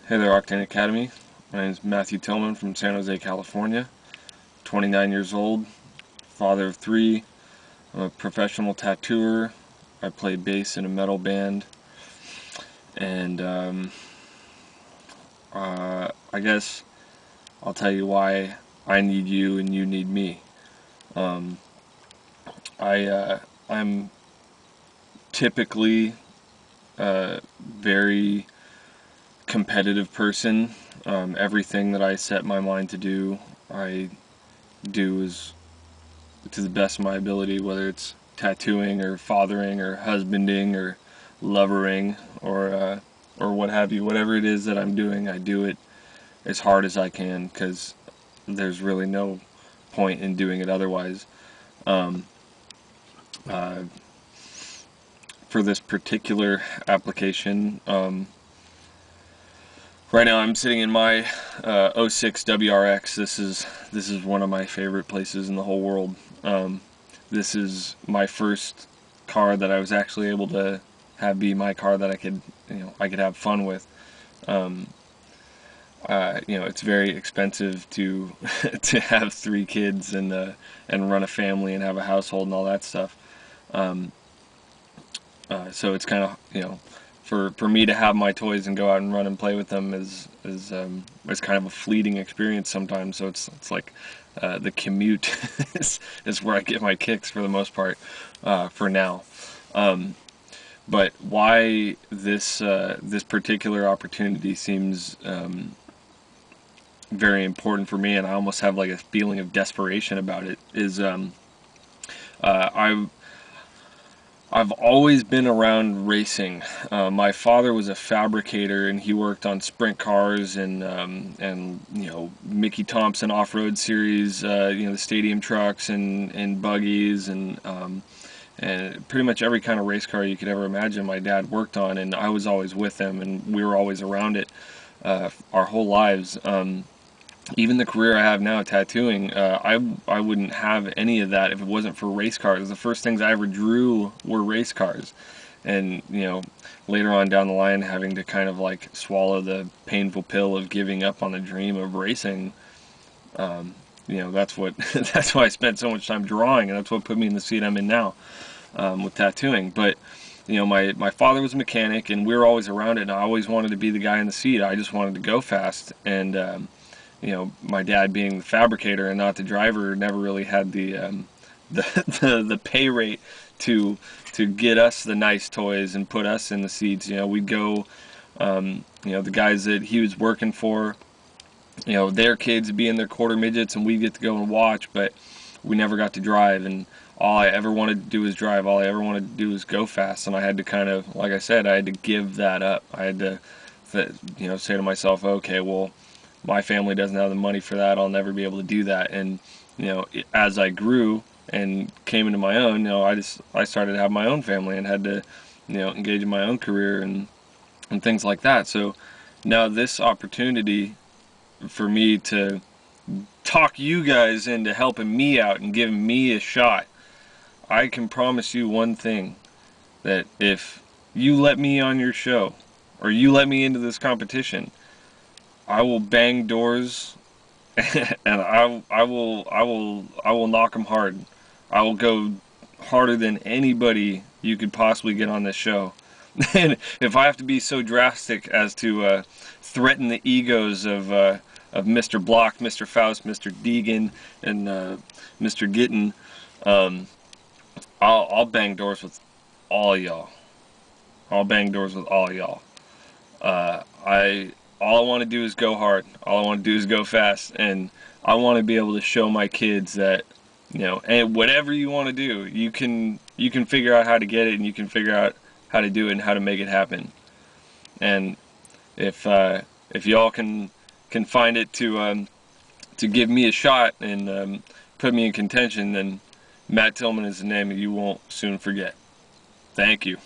Hey there, Octane Academy. My name is Matthew Tillman from San Jose, California. 29 years old, father of three. I'm a professional tattooer. I play bass in a metal band. And I guess I'll tell you why I need you and you need me. Um, I'm typically a very competitive person. Everything that I set my mind to do, I do is to the best of my ability, whether it's tattooing or fathering or husbanding or lovering or what have you. Whatever it is that I'm doing, I do it as hard as I can because there's really no point in doing it otherwise. Um, uh, for this particular application, right now I'm sitting in my 06 WRX. This is one of my favorite places in the whole world. This is my first car that I was actually able to have be my car that I could have fun with. It's very expensive to to have three kids and run a family and have a household and all that stuff. So it's kind of, for me to have my toys and go out and run and play with them is kind of a fleeting experience sometimes. So it's like the commute is where I get my kicks for the most part for now. But why this particular opportunity seems very important for me, and I almost have like a feeling of desperation about it, is I've always been around racing. My father was a fabricator, and he worked on sprint cars and Mickey Thompson off-road series, the stadium trucks and buggies and pretty much every kind of race car you could ever imagine. My dad worked on, and I was always with him, and we were always around it our whole lives. Even the career I have now, tattooing, I wouldn't have any of that if it wasn't for race cars. The first things I ever drew were race cars, and later on down the line, having to kind of like swallow the painful pill of giving up on the dream of racing. That's what that's why I spent so much time drawing, and that's what put me in the seat I'm in now with tattooing. But my father was a mechanic, and we were always around it, and I always wanted to be the guy in the seat. I just wanted to go fast, and my dad being the fabricator and not the driver never really had the pay rate to get us the nice toys and put us in the seats. We'd go, the guys that he was working for, their kids would be in their quarter midgets, and we'd get to go and watch, but we never got to drive. And all I ever wanted to do was drive. All I ever wanted to do was go fast, and I had to kind of, like I said, I had to give that up. I had to, say to myself, okay, well, my family doesn't have the money for that. I'll never be able to do that. And as I grew and came into my own, I started to have my own family and had to engage in my own career and things like that. So now this opportunity for me to talk you guys into helping me out and giving me a shot, I can promise you one thing, that if you let me on your show or you let me into this competition, I will bang doors, and I will knock them hard. I will go harder than anybody you could possibly get on this show. And if I have to be so drastic as to threaten the egos of Mr. Block, Mr. Faust, Mr. Deegan, and Mr. Gittin, I'll bang doors with all y'all. I'll bang doors with all y'all. All I want to do is go hard. All I want to do is go fast, and I want to be able to show my kids that, and whatever you want to do, you can figure out how to get it, and you can figure out how to do it and how to make it happen. And if y'all can find it to give me a shot and put me in contention, then Matt Tillman is the name that you won't soon forget. Thank you.